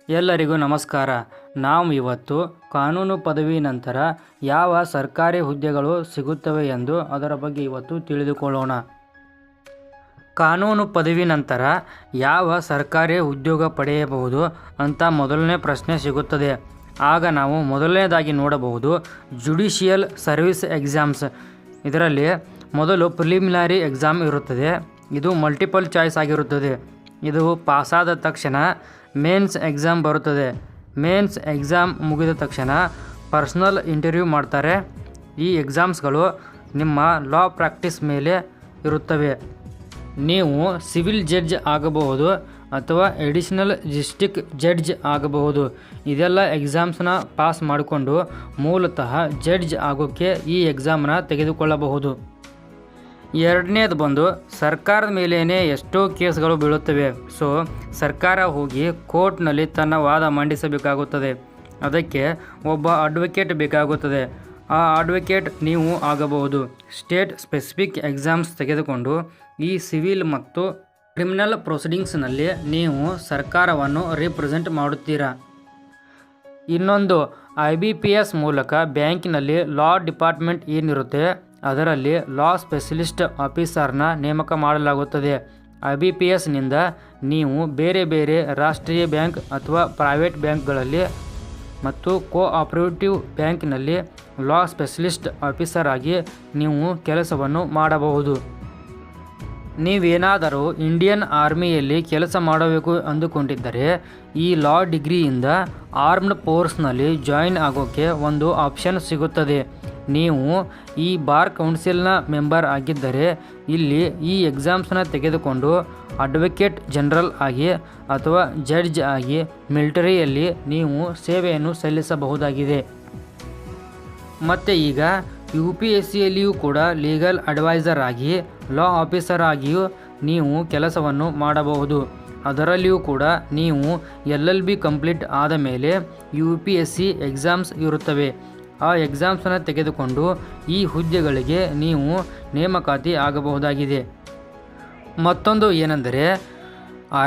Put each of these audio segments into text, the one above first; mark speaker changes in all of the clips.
Speaker 1: ಎಲ್ಲರಿಗೂ ನಮಸ್ಕಾರ. ನಾವು ಇವತ್ತು ಕಾನೂನು ಪದವಿ ನಂತರ ಯಾವ ಸರ್ಕಾರಿ ಹುದ್ದೆಗಳು ಸಿಗುತ್ತವೆ ಎಂದು ಅದರ ಬಗ್ಗೆ ಇವತ್ತು ತಿಳಿದುಕೊಳ್ಳೋಣ. ಕಾನೂನು ಪದವಿ ನಂತರ ಯಾವ ಸರ್ಕಾರಿ ಉದ್ಯೋಗ ಪಡೆಯಬಹುದು ಅಂತ ಮೊದಲನೇ ಪ್ರಶ್ನೆ ಸಿಗುತ್ತದೆ. ಆಗ ನಾವು ಮೊದಲನೇದಾಗಿ ನೋಡಬಹುದು ಜುಡಿಷಿಯಲ್ ಸರ್ವಿಸ್ ಎಕ್ಸಾಮ್ಸ್. ಇದರಲ್ಲಿ ಮೊದಲು ಪ್ರಿಲಿಮಿನರಿ ಎಕ್ಸಾಮ್ ಇರುತ್ತದೆ. ಇದು ಮಲ್ಟಿಪಲ್ ಚಾಯ್ಸ್ ಆಗಿರುತ್ತದೆ. ಇದು ಪಾಸಾದ ತಕ್ಷಣ ಮೇನ್ಸ್ ಎಕ್ಸಾಮ್ ಬರುತ್ತದೆ. ಮೇನ್ಸ್ ಎಕ್ಸಾಮ್ ಮುಗಿದ ತಕ್ಷಣ ಪರ್ಸನಲ್ ಇಂಟರ್ವ್ಯೂ ಮಾಡ್ತಾರೆ. ಈ ಎಕ್ಸಾಮ್ಸ್ಗಳು ನಿಮ್ಮ ಲಾ ಪ್ರಾಕ್ಟೀಸ್ ಮೇಲೆ ಇರುತ್ತವೆ. ನೀವು ಸಿವಿಲ್ ಜಡ್ಜ್ ಆಗಬಹುದು ಅಥವಾ ಎಡಿಷನಲ್ ಡಿಸ್ಟ್ರಿಕ್ಟ್ ಜಡ್ಜ್ ಆಗಬಹುದು. ಇದೆಲ್ಲ ಎಕ್ಸಾಮ್ಸ್ನ ಪಾಸ್ ಮಾಡಿಕೊಂಡು ಮೂಲತಃ ಜಡ್ಜ್ ಆಗೋಕ್ಕೆ ಈ ಎಕ್ಸಾಮ್ನ ತೆಗೆದುಕೊಳ್ಳಬಹುದು. ಎರಡನೇದು ಬಂದು ಸರ್ಕಾರದ ಮೇಲೇ ಎಷ್ಟೋ ಕೇಸ್ಗಳು ಬೀಳುತ್ತವೆ. ಸೊ ಸರ್ಕಾರ ಹೋಗಿ ಕೋರ್ಟ್ನಲ್ಲಿ ತನ್ನ ವಾದ ಮಂಡಿಸಬೇಕಾಗುತ್ತದೆ. ಅದಕ್ಕೆ ಒಬ್ಬ ಅಡ್ವೊಕೇಟ್ ಬೇಕಾಗುತ್ತದೆ. ಆ ಅಡ್ವೊಕೇಟ್ ನೀವು ಆಗಬಹುದು. ಸ್ಟೇಟ್ ಸ್ಪೆಸಿಫಿಕ್ ಎಕ್ಸಾಮ್ಸ್ ತೆಗೆದುಕೊಂಡು ಈ ಸಿವಿಲ್ ಮತ್ತು ಕ್ರಿಮಿನಲ್ ಪ್ರೊಸೀಡಿಂಗ್ಸ್ನಲ್ಲಿ ನೀವು ಸರ್ಕಾರವನ್ನು ರಿಪ್ರೆಸೆಂಟ್ ಮಾಡುತ್ತೀರಾ. ಇನ್ನೊಂದು IBPS ಮೂಲಕ ಬ್ಯಾಂಕಿನಲ್ಲಿ ಲಾ ಡಿಪಾರ್ಟ್ಮೆಂಟ್ ಏನಿರುತ್ತೆ ಅದರಲ್ಲಿ ಲಾ ಸ್ಪೆಷಲಿಸ್ಟ್ ಆಫೀಸರ್ನ ನೇಮಕ ಮಾಡಲಾಗುತ್ತದೆ. IBPSನಿಂದ ನೀವು ಬೇರೆ ಬೇರೆ ರಾಷ್ಟ್ರೀಯ ಬ್ಯಾಂಕ್ ಅಥವಾ ಪ್ರೈವೇಟ್ ಬ್ಯಾಂಕ್ಗಳಲ್ಲಿ ಮತ್ತು ಕೋಆಪರೇಟಿವ್ ಬ್ಯಾಂಕ್ನಲ್ಲಿ ಲಾ ಸ್ಪೆಷಲಿಸ್ಟ್ ಆಫೀಸರ್ ಆಗಿ ನೀವು ಕೆಲಸವನ್ನು ಮಾಡಬಹುದು. ನೀವೇನಾದರೂ ಇಂಡಿಯನ್ ಆರ್ಮಿಯಲ್ಲಿ ಕೆಲಸ ಮಾಡಬೇಕು ಅಂದುಕೊಂಡಿದ್ದರೆ ಈ ಲಾ ಡಿಗ್ರಿಯಿಂದ ಆರ್ಮ್ಡ್ ಫೋರ್ಸ್ನಲ್ಲಿ ಜಾಯಿನ್ ಆಗೋಕ್ಕೆ ಒಂದು ಆಪ್ಷನ್ ಸಿಗುತ್ತದೆ. ನೀವು ಈ ಬಾರ್ ಕೌನ್ಸಿಲ್ನ ಮೆಂಬರ್ ಆಗಿದ್ದರೆ ಇಲ್ಲಿ ಈ ಎಕ್ಸಾಮ್ಸ್ನ ತೆಗೆದುಕೊಂಡು ಅಡ್ವೊಕೇಟ್ ಜನರಲ್ ಆಗಿ ಅಥವಾ ಜಡ್ಜ್ ಆಗಿ ಮಿಲಿಟರಿಯಲ್ಲಿ ನೀವು ಸೇವೆಯನ್ನು ಸಲ್ಲಿಸಬಹುದಾಗಿದೆ. ಮತ್ತು ಈಗ UPSCಯಲ್ಲಿಯೂ ಕೂಡ ಲೀಗಲ್ ಅಡ್ವೈಸರ್ ಆಗಿ ಲಾ ಆಫೀಸರ್ ಆಗಿಯೂ ನೀವು ಕೆಲಸವನ್ನು ಮಾಡಬಹುದು. ಅದರಲ್ಲಿಯೂ ಕೂಡ ನೀವು LLB ಕಂಪ್ಲೀಟ್ ಆದ ಮೇಲೆ UPSC ಎಕ್ಸಾಮ್ಸ್ ಇರುತ್ತವೆ. ಆ ಎಕ್ಸಾಮ್ಸನ್ನು ತೆಗೆದುಕೊಂಡು ಈ ಹುದ್ದೆಗಳಿಗೆ ನೀವು ನೇಮಕಾತಿ ಆಗಬಹುದಾಗಿದೆ. ಮತ್ತೊಂದು ಏನೆಂದರೆ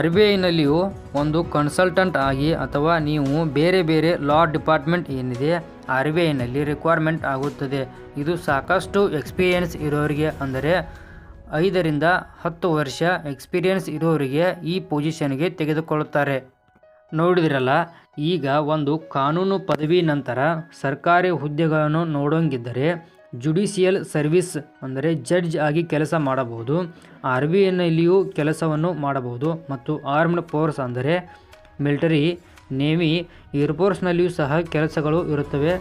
Speaker 1: RBIನಲ್ಲಿಯೂ ಒಂದು ಕನ್ಸಲ್ಟೆಂಟ್ ಆಗಿ ಅಥವಾ ನೀವು ಬೇರೆ ಬೇರೆ ಲಾ ಡಿಪಾರ್ಟ್ಮೆಂಟ್ ಏನಿದೆ RBIನಲ್ಲಿ ರಿಕ್ವೈರ್ಮೆಂಟ್ ಆಗುತ್ತದೆ. ಇದು ಸಾಕಷ್ಟು ಎಕ್ಸ್ಪೀರಿಯೆನ್ಸ್ ಇರೋರಿಗೆ, ಅಂದರೆ 5 ರಿಂದ 10 ವರ್ಷ ಎಕ್ಸ್ಪೀರಿಯೆನ್ಸ್ ಇರೋರಿಗೆ ಈ ಪೊಸಿಷನ್ಗೆ ತೆಗೆದುಕೊಳ್ಳುತ್ತಾರೆ. ನೋಡಿದ್ರಲ್ಲ, ಈಗ ಒಂದು ಕಾನೂನು ಪದವಿ ನಂತರ ಸರ್ಕಾರಿ ಹುದ್ದೆಗಳನ್ನು ನೋಡೋಂಗಿದ್ದರೆ ಜುಡಿಷಿಯಲ್ ಸರ್ವಿಸ್ ಅಂದರೆ ಜಡ್ಜ್ ಆಗಿ ಕೆಲಸ ಮಾಡಬಹುದು. RBIನಲ್ಲಿಯೂ ಕೆಲಸವನ್ನು ಮಾಡಬಹುದು ಮತ್ತು ಆರ್ಮ್ಡ್ ಫೋರ್ಸ್ ಅಂದರೆ ಮಿಲಿಟರಿ, ನೇವಿ, ಏರ್ಫೋರ್ಸ್ನಲ್ಲಿಯೂ ಸಹ ಕೆಲಸಗಳು ಇರುತ್ತವೆ.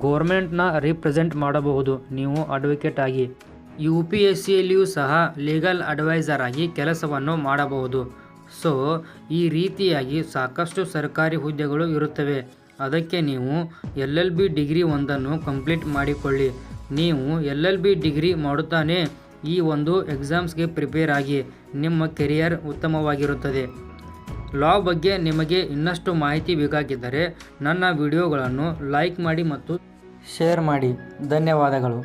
Speaker 1: ಗೋರ್ಮೆಂಟ್ನ ರಿಪ್ರೆಸೆಂಟ್ ಮಾಡಬಹುದು ನೀವು ಅಡ್ವೊಕೇಟ್ ಆಗಿ. UPSCಯಲ್ಲಿಯೂ ಸಹ ಲೀಗಲ್ ಅಡ್ವೈಸರ್ ಆಗಿ ಕೆಲಸವನ್ನು ಮಾಡಬಹುದು. ಸೊ ಈ ರೀತಿಯಾಗಿ ಸಾಕಷ್ಟು ಸರ್ಕಾರಿ ಹುದ್ದೆಗಳು ಇರುತ್ತವೆ. ಅದಕ್ಕೆ ನೀವು LLB ಡಿಗ್ರಿ ಒಂದನ್ನು ಕಂಪ್ಲೀಟ್ ಮಾಡಿಕೊಳ್ಳಿ. ನೀವು LLB ಡಿಗ್ರಿ ಮಾಡುತ್ತಾನೆ ಈ ಒಂದು ಎಕ್ಸಾಮ್ಸ್ಗೆ ಪ್ರಿಪೇರ್ ಆಗಿ. ನಿಮ್ಮ ಕೆರಿಯರ್ ಉತ್ತಮವಾಗಿರುತ್ತದೆ. ಲಾ ಬಗ್ಗೆ ನಿಮಗೆ ಇನ್ನಷ್ಟು ಮಾಹಿತಿ ಬೇಕಾಗಿದ್ದರೆ ನನ್ನ ವಿಡಿಯೋಗಳನ್ನು ಲೈಕ್ ಮಾಡಿ ಮತ್ತು ಶೇರ್ ಮಾಡಿ. ಧನ್ಯವಾದಗಳು.